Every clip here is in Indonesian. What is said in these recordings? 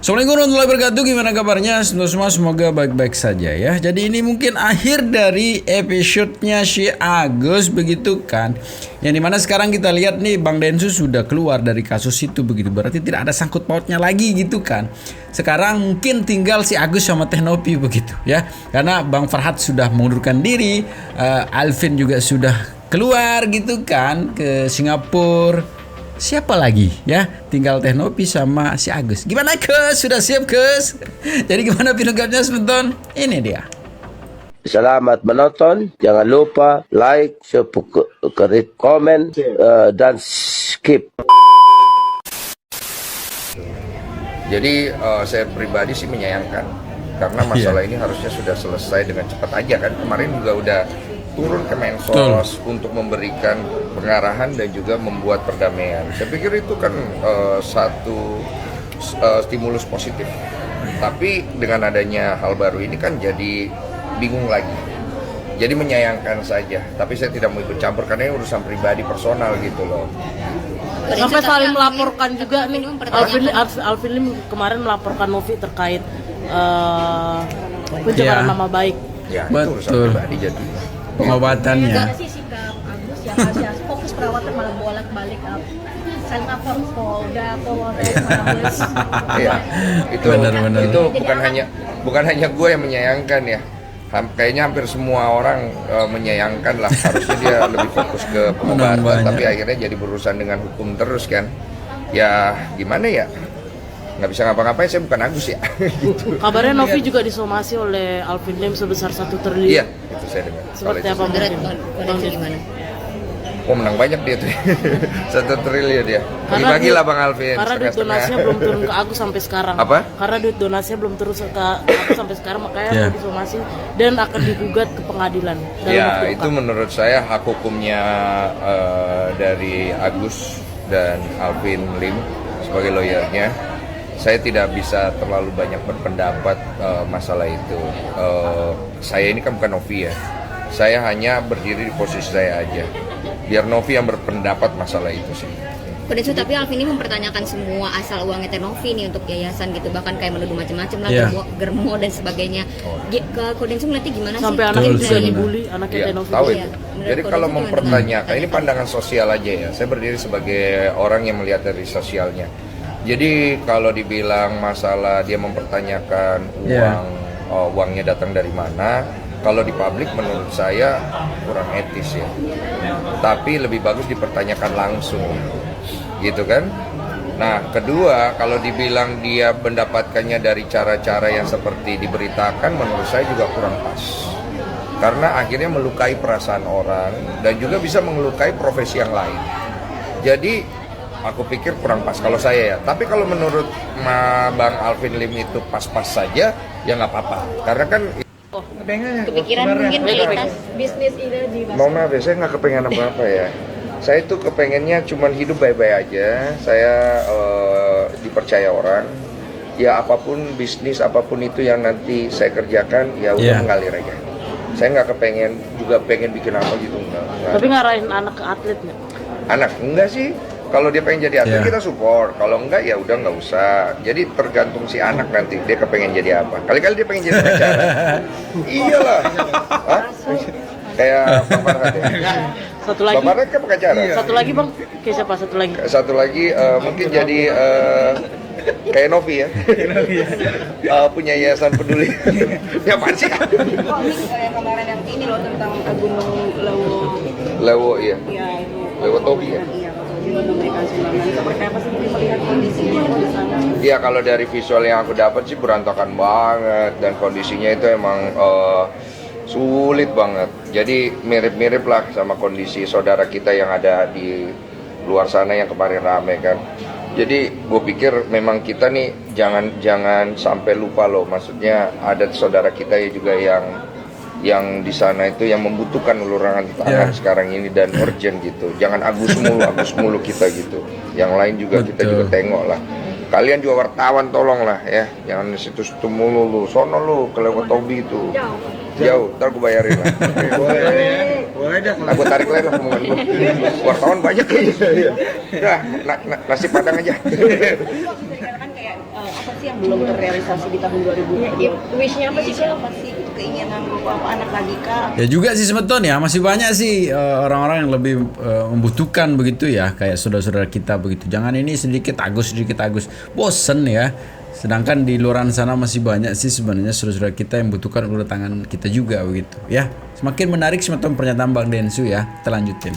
Assalamualaikum warahmatullahi wabarakatuh. Gimana kabarnya? Semoga baik-baik saja ya. Jadi ini mungkin akhir dari episode-nya si Agus begitu kan. Yang dimana sekarang kita lihat nih Bang Densus sudah keluar dari kasus itu begitu. Berarti tidak ada sangkut pautnya lagi gitu kan. Sekarang mungkin tinggal si Agus sama Teh Novi begitu ya. Karena Bang Farhad sudah mengundurkan diri, Alvin juga sudah keluar gitu kan ke Singapura. Siapa lagi ya? Tinggal Teh Novi sama si Agus. Gimana Kus? Sudah siap Kus? Jadi gimana pinugapnya sebentar? Ini dia. Selamat menonton. Jangan lupa like, subscribe, komen, dan skip. Jadi saya pribadi sih menyayangkan karena masalah ini harusnya sudah selesai dengan cepat aja kan. Kemarin juga udah turun ke Mensos untuk memberikan pengarahan dan juga membuat perdamaian. Saya pikir itu kan satu stimulus positif. Tapi dengan adanya hal baru ini kan jadi bingung lagi. Jadi menyayangkan saja. Tapi saya tidak mau ikut campur karena ini urusan pribadi personal gitu loh. Sampai saling melaporkan juga nih. Alvin Lim kemarin melaporkan Novi terkait pencemaran nama baik. Ya, itu urusan pribadi jadi. Pengobatannya. Gimana sih sikap Agus yang harusnya fokus perawatan malah bolak-balik saling lapor Polda, Polres, Mabes. Iya, itu benar. Itu bukan hanya gue yang menyayangkan ya. Kayaknya hampir semua orang menyayangkan lah. Harusnya dia lebih fokus ke pengobatan, tapi akhirnya jadi berurusan dengan hukum terus kan. Ya gimana ya? Nggak bisa ngapa-ngapain, saya bukan Agus ya. Gitu. Kabarnya Novi juga disomasi oleh Alvin Lim sebesar 1 triliun. Iya, itu saya dengar. Seperti apa mungkin? Gimana? Oh, menang banyak dia tuh. 1 triliun dia. Bagi-bagi lah Bang Alvin. Karena duit donasinya belum turun ke Agus sampai sekarang. Apa? Karena duit donasinya belum turun ke Agus sampai sekarang, makanya disomasi dan akan digugat ke pengadilan. Ya, itu menurut saya hak hukumnya dari Agus dan Alvin Lim sebagai lawyernya. Saya tidak bisa terlalu banyak berpendapat masalah itu. Saya ini kan bukan Novi ya. Saya hanya berdiri di posisi saya aja. Biar Novi yang berpendapat masalah itu sih. Kodensu, tapi Alvin ini mempertanyakan semua asal uangnya Teh Novi nih untuk yayasan gitu, bahkan kayak menuduh macam-macam lah, germo dan sebagainya. Ke Kodensu nanti gimana sih? Sampai anaknya juga dibully, anaknya Teh Novi. Tahu itu. Jadi kalau mempertanyakan, ini pandangan sosial aja ya. Saya berdiri sebagai orang yang melihat dari sosialnya. Jadi kalau dibilang masalah dia mempertanyakan uangnya datang dari mana, kalau di publik menurut saya kurang etis ya. Tapi lebih bagus dipertanyakan langsung, gitu kan? Nah, kedua, kalau dibilang dia mendapatkannya dari cara-cara yang seperti diberitakan, menurut saya juga kurang pas. Karena akhirnya melukai perasaan orang dan juga bisa melukai profesi yang lain. Jadi aku pikir kurang pas kalau saya ya. Tapi kalau menurut Bang Alvin Lim itu pas-pas saja, ya nggak apa-apa. Karena kan kepikiran mungkin melintas bisnis ide di mau maaf ya, saya nggak kepengen apa-apa ya. Saya tuh kepengennya cuman hidup baik-baik aja. Saya dipercaya orang. Ya apapun bisnis, apapun itu yang nanti saya kerjakan, ya udah mengalir aja. Saya nggak pengen bikin apa gitu, enggak. Tapi ngarahin anak ke atlet nggak? Anak enggak sih. Kalau dia pengen jadi atlet kita support, kalau enggak ya udah nggak usah. Jadi tergantung si anak nanti dia kepengen jadi apa. Kali-kali dia pengen jadi pengacara. Iyalah. Hah? Kayak Bang Farhad ya. Satu lagi. Bang Farhad kan pengacara. Satu lagi Bang, kayak siapa satu lagi? Satu lagi mungkin jadi kayak Novi ya. Punya yayasan peduli. Ya apaan sih? yang kemarin yang ini loh tentang Gunung Lewo iya. Iya itu. Lewo Tobi ya. Iya, memberikan sumbangan. Seperti apa sih melihat kondisinya di sana? Iya, kalau dari visual yang aku dapat sih berantakan banget dan kondisinya itu emang sulit banget. Jadi mirip-mirip lah sama kondisi saudara kita yang ada di luar sana yang kemarin rame kan. Jadi gue pikir memang kita nih jangan sampai lupa loh. Maksudnya ada saudara kita ya juga yang di sana itu yang membutuhkan uluran tangan sekarang ini dan urgent gitu. Jangan Agus mulu kita gitu. Yang lain juga kita juga tengok lah. Kalian juga wartawan tolong lah ya. Jangan di situ mulu lu. Sono lu ke Lewat Tobi itu. Jauh, ntar gue bayarin lah. Boleh dah. Nah, gue tarik lagi lah omongan gue. Wartawan banyak kayaknya. Udah, nasi padang aja. Kan kayak sih yang belum terrealisasi di tahun 2020? Ya, wish-nya apa sih Bel? Apa sih itu keinginan bapak anak lagi kah? Ya juga sih semeton ya, masih banyak sih orang-orang yang lebih membutuhkan begitu ya, kayak saudara-saudara kita begitu. Jangan ini sedikit agus, bosen ya. Sedangkan di luar sana masih banyak sih sebenarnya saudara-saudara kita yang membutuhkan uluran tangan kita juga begitu ya. Semakin menarik semeton pernyataan Bang Densu ya. Kita lanjutin.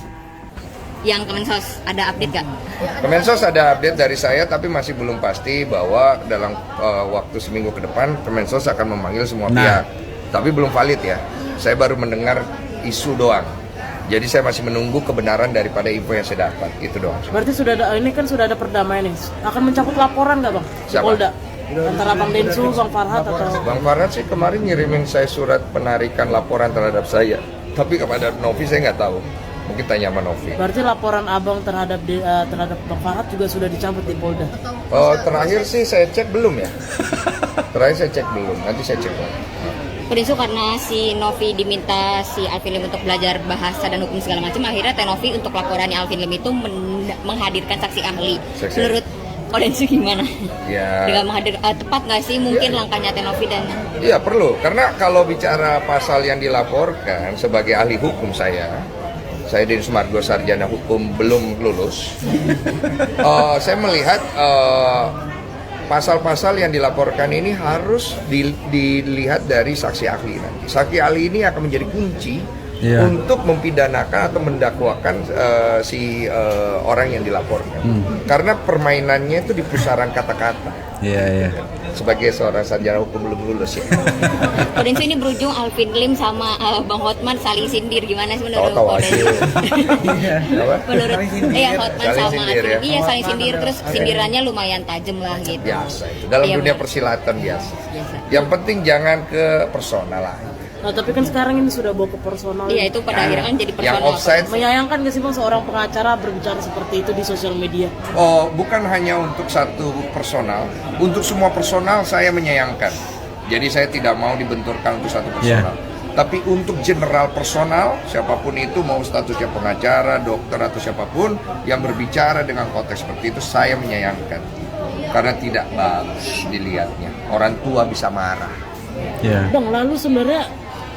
Yang Kemensos ada update gak? Kemensos ada update dari saya, tapi masih belum pasti bahwa dalam waktu seminggu ke depan Kemensos akan memanggil semua pihak. Tapi belum valid ya. Saya baru mendengar isu doang. Jadi saya masih menunggu kebenaran daripada info yang saya dapat. Itu doang. Berarti sudah ada, ini kan sudah ada perdamaian nih. Akan mencabut laporan nggak bang? Siapa? Polda. Antara Bang Densu, Bang Farhat atau Bang Farhat sih kemarin ngirimin saya surat penarikan laporan terhadap saya. Tapi kepada Novi saya nggak tahu. Mungkin tanya sama Novi. berarti laporan abang terhadap Bang Farhat juga sudah dicabut di Polda. Terakhir sih saya cek belum ya. Terakhir saya cek belum. Nanti saya cek lagi. Kodensu karena si Novi diminta si Alvin Lim untuk belajar bahasa dan hukum segala macam, akhirnya Teh Novi untuk laporannya Alvin Lim itu menghadirkan saksi ahli. Menurut Kodensu gimana? Ya. Dengan tepat nggak sih mungkin langkahnya Teh Novi dan? Iya perlu, karena kalau bicara pasal yang dilaporkan sebagai ahli hukum saya Denny Sumargo sarjana hukum belum lulus. Saya melihat pasal-pasal yang dilaporkan ini harus dilihat dari saksi ahli nanti. Saksi ahli ini akan menjadi kunci untuk mempidanakan atau mendakwakan si orang yang dilaporkan. Karena permainannya itu di pusaran kata-kata. Iya. Sebagai seorang sarjana hukum belum lulus ya. Kodensu ini berujung Alvin Lim sama Bang Hotman saling sindir, gimana sih menurut Kodensu? Menurut Hotman saling sama sindir, Alvin, ya? iya saling sindir, terus sindirannya lumayan tajam lah gitu. Biasa itu dalam dunia persilatan biasa. Yang penting jangan ke personal lah. Nah tapi kan sekarang ini sudah bawa ke personal. Iya itu pada akhirnya kan jadi Yang personal. offside Menyayangkan gak sih bang seorang pengacara berbicara seperti itu di sosial media? bukan hanya untuk satu personal, untuk semua personal saya menyayangkan. Jadi saya tidak mau dibenturkan untuk satu personal. Tapi untuk general personal, siapapun itu mau statusnya pengacara, dokter atau siapapun yang berbicara dengan konteks seperti itu, saya menyayangkan. Karena tidak bagus dilihatnya. Orang tua bisa marah. Bang, lalu sebenarnya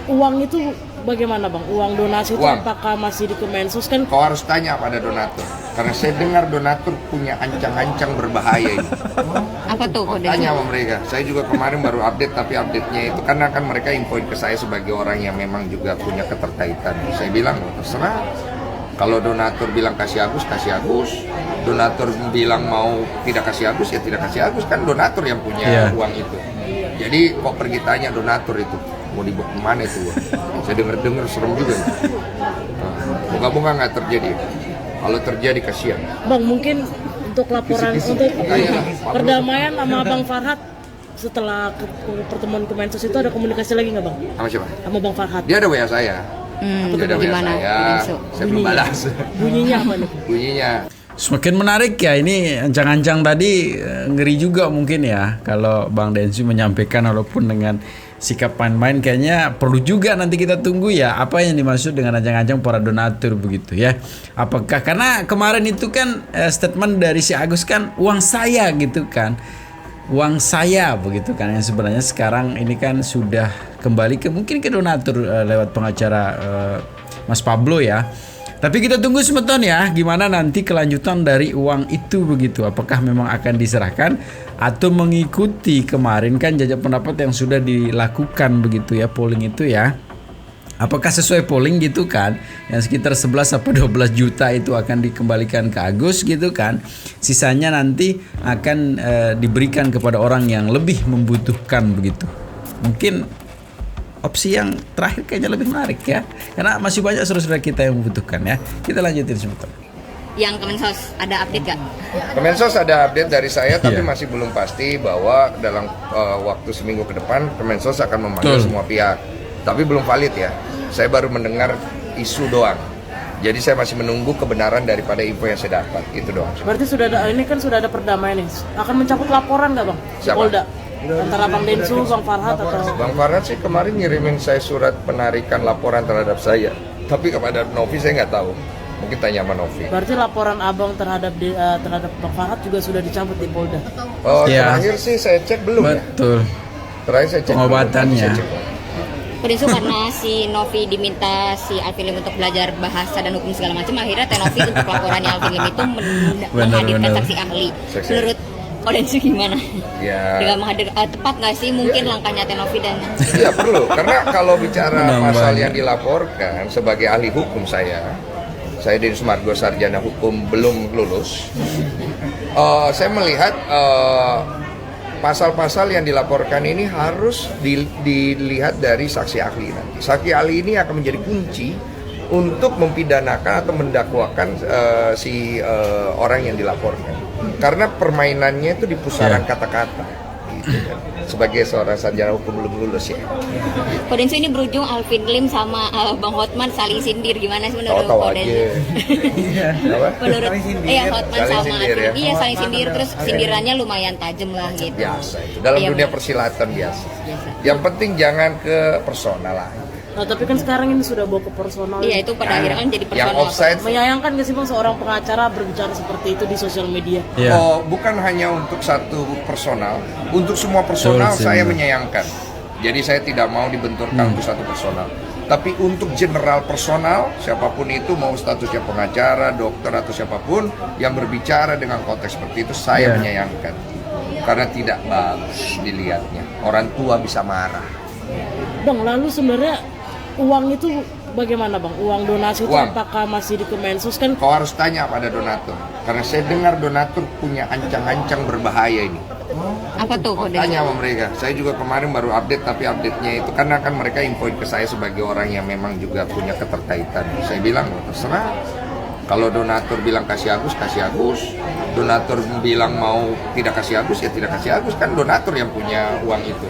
uang itu bagaimana bang? Uang donasi itu Uang. apakah masih di Kemensos kan? Kau harus tanya pada donatur. Karena saya dengar donatur punya ancang-ancang berbahaya ini. Apa tuh Kau Kodensu? tanya sama mereka. Saya juga kemarin baru update, tapi update-nya itu karena kan mereka infoin ke saya sebagai orang yang memang juga punya keterkaitan. Saya bilang terserah. Kalau donatur bilang kasih Agus, kasih Agus. Donatur bilang mau tidak kasih Agus, ya tidak kasih Agus. Kan donatur yang punya uang itu. Jadi kok pergi tanya donatur itu mau dibawa kemana itu uang? Saya dengar serem juga. Moga-moga nggak terjadi. Kalau terjadi kasihan. Bang mungkin untuk laporan untuk perdamaian sama Bang Farhat setelah pertemuan Kemensos itu ada komunikasi lagi nggak bang? Sama siapa? Sama Bang Farhat? Dia ada WA saya. Itu Dia ada WA gimana? saya belum balas. Bunyinya apa nih? Bunyinya. Semakin menarik ya, ini ancang-ancang tadi ngeri juga mungkin ya kalau Bang Densu menyampaikan walaupun dengan sikap main-main, kayaknya perlu juga nanti kita tunggu ya apa yang dimaksud dengan ancang-ancang para donatur begitu ya. Apakah karena kemarin itu kan statement dari si Agus kan uang saya gitu kan. Uang saya begitu kan, yang sebenarnya sekarang ini kan sudah kembali ke mungkin ke donatur lewat pengacara Mas Pablo ya. Tapi kita tunggu semeton ya, gimana nanti kelanjutan dari uang itu begitu. Apakah memang akan diserahkan atau mengikuti kemarin kan jajak pendapat yang sudah dilakukan begitu ya, polling itu ya. Apakah sesuai polling gitu kan, yang sekitar 11 sampai 12 juta itu akan dikembalikan ke Agus gitu kan. Sisanya nanti akan diberikan kepada orang yang lebih membutuhkan begitu. Mungkin opsi yang terakhir kayaknya lebih menarik ya, karena masih banyak saudara-saudara kita yang membutuhkan ya. Kita lanjutin sebentar. Yang Kemensos ada update gak? Kemensos ada update dari saya, tapi masih belum pasti bahwa dalam waktu seminggu ke depan Kemensos akan memanggil semua pihak. Tapi belum valid ya. Saya baru mendengar isu doang. Jadi saya masih menunggu kebenaran daripada info yang saya dapat. Itu doang. Berarti sudah ada, ini kan sudah ada perdamaian nih. Akan mencabut laporan nggak bang? Siapa? Polda. Antara Bang Densu, Bang Farhat atau Bang Farhat sih kemarin ngirimin saya surat penarikan laporan terhadap saya. Tapi kepada Novi saya nggak tahu. Mungkin tanya sama Novi. Berarti laporan abang terhadap Bang Farhad juga sudah dicabut di Polda. Oh, Iya. terakhir sih saya cek belum ya. Betul. Terakhir saya cek Pengobatannya. belum, nanti saya cek. Pada itu karena si Novi diminta si Alvin Lim untuk belajar bahasa dan hukum segala macam, akhirnya Teh Novi untuk laporannya Alvin Lim itu menghadirkan bener. saksi ahli. Saksi. Menurut Kodensu gimana? Ya. Dengan tepat nggak sih mungkin langkahnya Teh Novi dan Iya perlu, karena kalau bicara Menambah. pasal yang dilaporkan sebagai ahli hukum saya Deddy Sumargo sarjana hukum belum lulus. Saya melihat pasal-pasal yang dilaporkan ini harus dilihat dari saksi ahli nanti. Saksi ahli ini akan menjadi kunci untuk mempidanakan atau mendakwakan si orang yang dilaporkan. Karena permainannya itu di pusaran kata-kata. Gitu kan. Sebagai seorang sarjana hukum belum lulus ya. Kodensu ini berujung Alvin Lim sama Bang Hotman saling sindir, gimana sih menurut Tahu Kodensu? aja. Apa? Menurut Hotman Saling sama sindir, Alvin, ya? iya saling sindir, terus sindirannya lumayan tajam lah gitu. Biasa itu. Dalam Iya, dunia benar. persilatan biasa. Biasa. Yang penting jangan ke personal lah. Nah, tapi kan sekarang ini sudah bawa ke personal. Iya, itu pada akhirnya kan jadi Yang personal. offside Menyayangkan nggak sih Bang seorang pengacara berbicara seperti itu di sosial media? Iya. Oh, bukan hanya untuk satu personal, untuk semua personal Betul sih, saya benar. menyayangkan. Jadi saya tidak mau dibenturkan untuk satu personal. Tapi untuk general personal, siapapun itu mau statusnya pengacara, dokter atau siapapun yang berbicara dengan konteks seperti itu, saya Iya. menyayangkan. Karena tidak bagus dilihatnya. Orang tua bisa marah. Bang, lalu sebenarnya uang itu bagaimana Bang? Uang donasi itu Uang. apakah masih di Kemensos kan? Kau harus tanya pada donatur. Karena saya dengar donatur punya ancang-ancang berbahaya ini. Apa tuh Kodensu? Tanya sama mereka. Saya juga kemarin baru update, tapi update-nya itu karena kan mereka infoin ke saya sebagai orang yang memang juga punya keterkaitan. Saya bilang, terserah. Kalau donatur bilang kasih Agus, kasih Agus. Donatur bilang mau tidak kasih Agus, ya tidak kasih Agus. Kan donatur yang punya uang itu.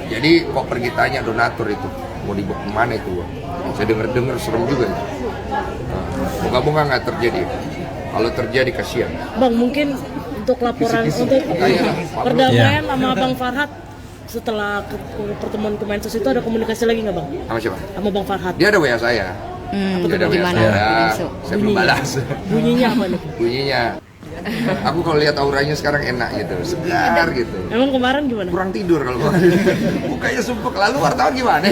Jadi kok pergi tanya donatur itu, mau dibawa kemana itu uang? Saya dengar serem juga. Nah, moga-moga nggak terjadi. Kalau terjadi kasihan. Bang, mungkin untuk laporan untuk perdamaian sama Bang Farhad setelah pertemuan Kemensos itu ada komunikasi lagi nggak Bang? Sama siapa? Sama Bang Farhad? Dia ada WA saya. Apa Dia tuh ada WA gimana saya. Kodensu? Saya belum balas. Bunyinya apa nih? Bunyinya. Aku kalau lihat auranya sekarang enak gitu, segar gitu. Emang kemarin gimana? Kurang tidur kalau mukanya sumpek, lalu wartawan gimana?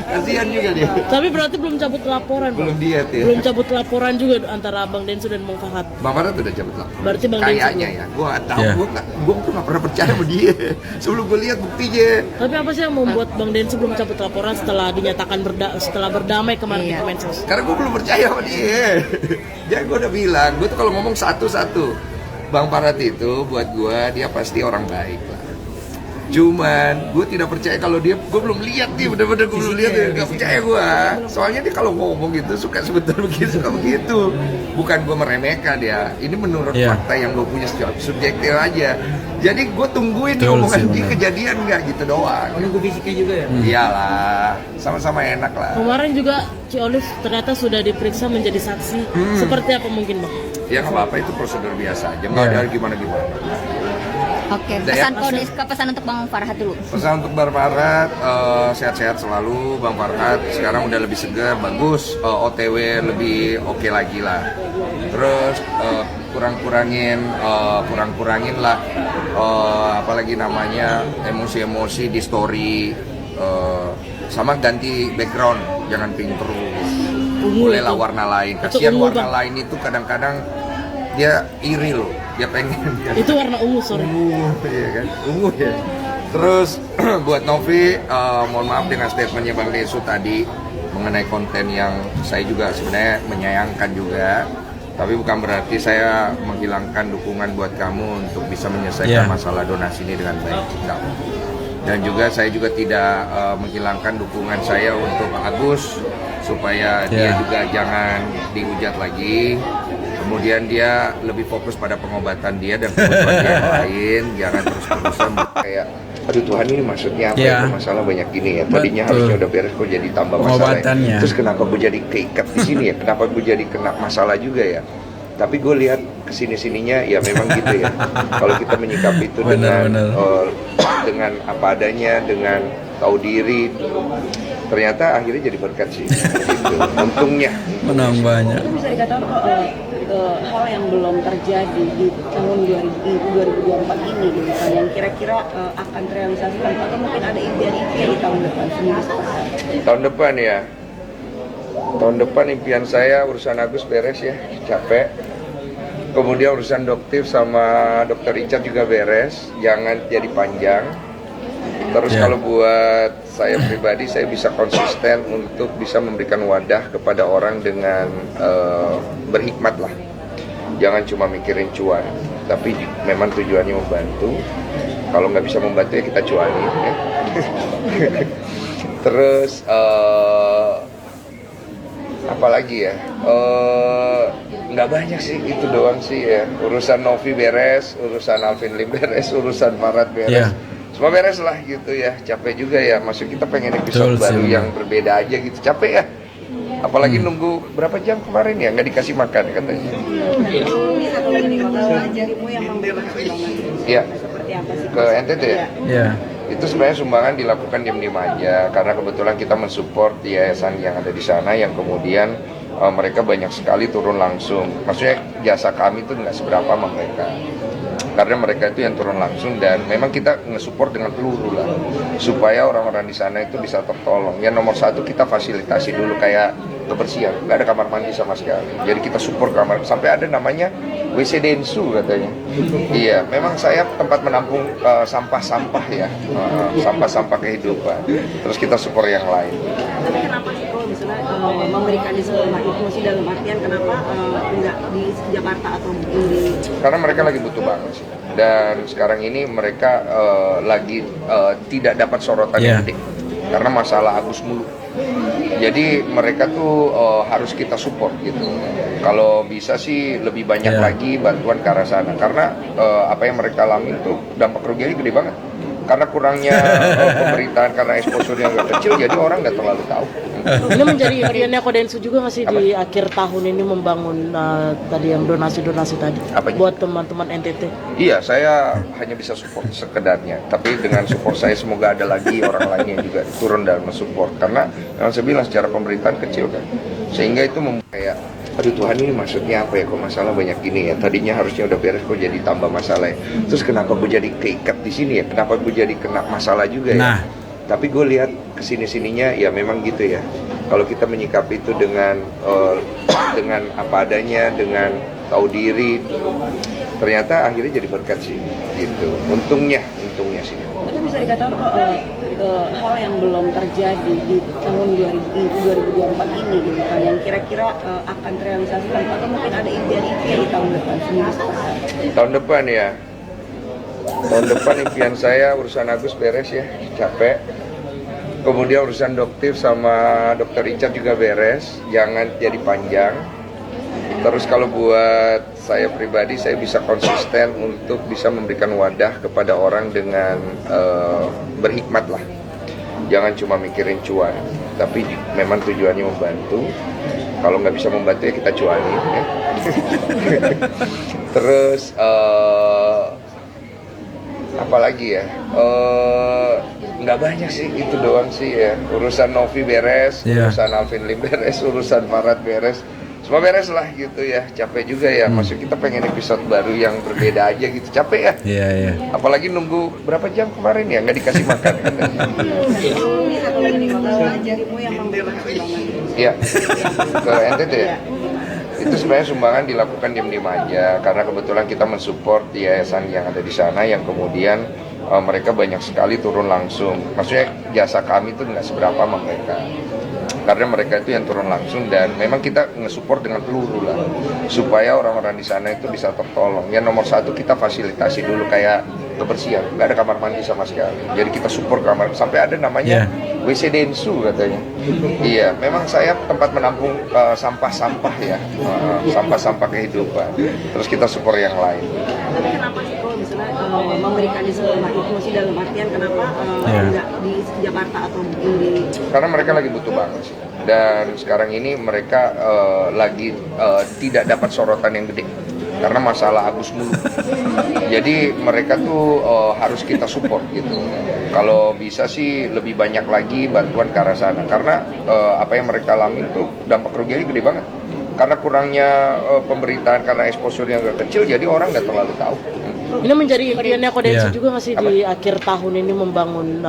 Kasihan juga dia. Tapi berarti belum cabut laporan Bang? Belum diet ya. Belum cabut laporan juga antara Bang Densu dan Bang Farhad? Bang Farhad udah cabut lah. Berarti Bang Densu Kayaknya belum. ya, gue nggak tahu, Ya. gue tuh nggak pernah percaya sama dia. Sebelum gue lihat buktinya. Tapi apa sih yang membuat Bang Densu belum cabut laporan setelah dinyatakan setelah berdamai kemarin di Iya. Kemensos? Karena gue belum percaya sama dia. Jadi gue udah bilang, gue tuh kalau ngomong satu-satu, Bang Farhad itu buat gue dia pasti orang baik lah. Cuman gue tidak percaya kalau dia, gue belum lihat nih, bener-bener gue belum lihat, nggak percaya gue. Soalnya dia kalau ngomong gitu suka sebentar begitu, suka begitu. Bukan gue meremehkan dia, ini menurut Iya. fakta yang gue punya secara subjektif aja. Jadi gue tungguin nih Betul omongan sih, dia benar. kejadian nggak gitu doang. Menunggu fisiknya juga ya? Iyalah, sama-sama enak lah. Kemarin juga Ci Olive ternyata sudah diperiksa menjadi saksi. Seperti apa mungkin Bang? Ya nggak apa-apa, itu prosedur biasa aja, nggak Iya. ada gimana-gimana. Oke, Udah ya? pesan untuk Bang Farhad dulu. Pesan untuk Bang Farhad, sehat-sehat selalu. Bang Farhad sekarang udah lebih segar, bagus, OTW lebih oke lagi lah. Terus kurang-kurangin lah, apalagi namanya emosi-emosi di story, sama ganti background, jangan pink terus. Ungu Bolehlah itu. warna lain. Itu Kasihan ungu, warna Bang. lain itu kadang-kadang dia iri loh, dia pengen. Itu warna ungu, sorry. Ungu, iya kan? Ungu ya. Terus buat Novi, mohon maaf dengan statementnya Bang Densu tadi mengenai konten yang saya juga sebenarnya menyayangkan juga. Tapi bukan berarti saya menghilangkan dukungan buat kamu untuk bisa menyelesaikan Iya. masalah donasi ini dengan baik. Tidak. Dan juga saya juga tidak menghilangkan dukungan saya untuk Agus supaya dia Iya. juga jangan dihujat lagi. Kemudian dia lebih fokus pada pengobatan dia dan kebutuhan dia yang lain, jangan terus-terusan kayak aduh Tuhan ini maksudnya apa Iya. ya, masalah banyak gini ya, tadinya Betul. harusnya udah beres kok jadi tambah masalah ya. Pengobatannya. Terus kenapa gue jadi keikat di sini ya, kenapa gue jadi kena masalah juga ya. Tapi gue lihat kesini-sininya ya memang gitu ya. Kalau kita menyikapi itu Benar, dengan benar. dengan apa adanya, dengan tahu diri, ternyata akhirnya jadi berkat sih. Gitu. Untungnya. Menang banyak. Itu bisa dikatakan hal yang belum terjadi di tahun 2024 ini gitu kan, yang kira-kira akan terrealisasikan atau mungkin ada impian-impian di tahun depan sendiri seperti Tahun depan ya. Tahun depan impian saya urusan Agus beres ya, capek. Kemudian urusan dokter sama dokter Richard juga beres, jangan jadi panjang. Terus kalau buat saya pribadi, saya bisa konsisten untuk bisa memberikan wadah kepada orang dengan berhikmat lah. Jangan cuma mikirin cuan, tapi memang tujuannya membantu. Kalau nggak bisa membantu ya kita cuanin ya. Terus apalagi ya, nggak banyak sih, itu doang sih ya. Urusan Novi beres, urusan Alvin Lim beres, urusan Farhad beres. Semua beres lah gitu ya, capek juga ya. Maksud kita pengen episode baru yang berbeda aja gitu, capek ya. Apalagi nunggu berapa jam kemarin ya, nggak dikasih makan katanya. satu lagi jarimu yang memberikan sumbangan Iya, seperti apa sih? ke NTT ya. Ya. Itu sebenarnya sumbangan dilakukan diam-diam aja, karena kebetulan kita mensupport yayasan yang ada di sana yang kemudian mereka banyak sekali turun langsung. Maksudnya jasa kami itu nggak seberapa sama mereka, karena mereka itu yang turun langsung, dan memang kita nge-support dengan peluru lah supaya orang-orang di sana itu bisa tertolong. Yang nomor satu, kita fasilitasi dulu kayak kebersihan, nggak ada kamar mandi sama sekali, jadi kita support kamar, sampai ada namanya WC Densu katanya. Iya, memang saya tempat menampung sampah-sampah ya, sampah-sampah kehidupan. Terus kita support yang lain. Tapi kenapa sih kalau misalnya memberikan di sekolah itu sih, dalam artian kenapa nggak di Jakarta atau di? Karena mereka lagi butuh banget sih. Dan sekarang ini mereka lagi tidak dapat sorotan yang gede karena masalah Agus mulu. Jadi mereka tuh harus kita support gitu. Kalau bisa sih lebih banyak lagi bantuan ke arah sana, karena apa yang mereka alami tuh dampak kerugiannya gede banget. Karena kurangnya pemberitaan, karena exposure-nya nggak kecil, jadi orang nggak terlalu tahu. Ini menjadi impiannya Kodensu juga masih di akhir tahun ini membangun tadi yang donasi-donasi tadi. Apanya? Buat teman-teman NTT. Iya, saya hanya bisa support sekedarnya. Tapi dengan support saya, semoga ada lagi orang lain yang juga turun dan mensupport. Karena yang saya bilang secara pemberitaan kecil kan, sehingga itu kayak, aduh Tuhan, ini maksudnya apa ya, kok masalah banyak gini ya, tadinya harusnya udah beres kok jadi tambah masalah ya. Terus kenapa gue jadi keikat di sini ya, kenapa gue jadi kena masalah juga ya. Tapi gue lihat kesini-sininya ya memang gitu ya, kalau kita menyikapi itu dengan apa adanya, dengan tahu diri, ternyata akhirnya jadi berkat sih gitu. Untungnya sih. Tapi bisa dikatakan hal yang belum terjadi di tahun 2024 ini gitu kan, yang kira-kira akan terrealisasikan atau mungkin ada impian-impian di tahun depan sendiri seperti apa? Tahun depan ya. Tahun depan impian saya urusan Agus beres ya, capek. Kemudian urusan dokter sama dokter Richard juga beres, jangan jadi panjang. Terus kalau buat saya pribadi, saya bisa konsisten untuk bisa memberikan wadah kepada orang dengan berhikmat lah. Jangan cuma mikirin cuan, tapi memang tujuannya membantu. Kalau nggak bisa membantu ya kita cuanin ya. Terus apalagi ya, nggak banyak sih, itu doang sih ya. Urusan Novi beres, urusan Alvin Lim beres, urusan Farhad beres. Semua beres lah gitu ya, capek juga ya. Maksud kita pengen episode baru yang berbeda aja gitu, capek ya. Iya. Apalagi nunggu berapa jam kemarin ya, nggak dikasih makan katanya. Satu lagi jarimu yang memberikan sumbangan. Iya, ke NTT ya. Itu sebenarnya sumbangan dilakukan diam-diam aja, karena kebetulan kita mensupport yayasan yang ada di sana yang kemudian mereka banyak sekali turun langsung. Maksudnya jasa kami itu nggak seberapa sama mereka, karena mereka itu yang turun langsung, dan memang kita nge-support dengan peluru lah supaya orang-orang di sana itu bisa tertolong. Yang nomor satu, kita fasilitasi dulu kayak kebersihan, nggak ada kamar mandi sama sekali, jadi kita support kamar, sampai ada namanya WC Densu katanya. Iya, memang saya tempat menampung sampah-sampah ya, sampah-sampah kehidupan. Terus kita support yang lain. Tapi kenapa sih kalau misalnya memberikan di sekolah itu sih, dalam artian kenapa nggak di Jakarta atau di? Karena mereka lagi butuh banget sih. Dan sekarang ini mereka lagi tidak dapat sorotan yang gede karena masalah Agus mulu. Jadi mereka tuh harus kita support gitu. Kalau bisa sih lebih banyak lagi bantuan ke arah sana, karena apa yang mereka alami tuh dampak kerugiannya gede banget. Karena kurangnya pemberitaan, karena exposure-nya agak kecil, jadi orang nggak terlalu tahu. Ini menjadi impiannya Kodensu Iya. juga masih di akhir tahun ini membangun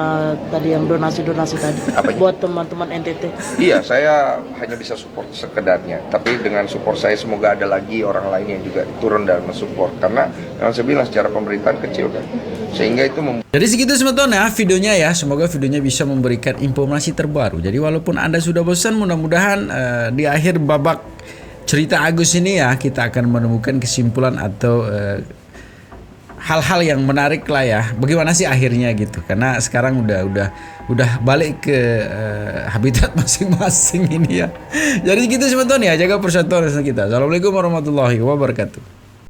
tadi yang donasi-donasi tadi buat teman-teman NTT. Iya, saya hanya bisa support sekedarnya. Tapi dengan support saya semoga ada lagi orang lain yang juga turun dan mensupport. Karena yang saya bilang secara pemberitaan kecil kan. Sehingga itu Jadi segitu teman-teman ya videonya ya. Semoga videonya bisa memberikan informasi terbaru. Jadi walaupun Anda sudah bosan, mudah-mudahan di akhir babak cerita Agus ini ya kita akan menemukan kesimpulan atau hal-hal yang menarik lah ya. Bagaimana sih akhirnya gitu? Karena sekarang udah balik ke habitat masing-masing ini ya. Jadi gitu teman-teman ya, jaga persatuan kita. Assalamualaikum warahmatullahi wabarakatuh.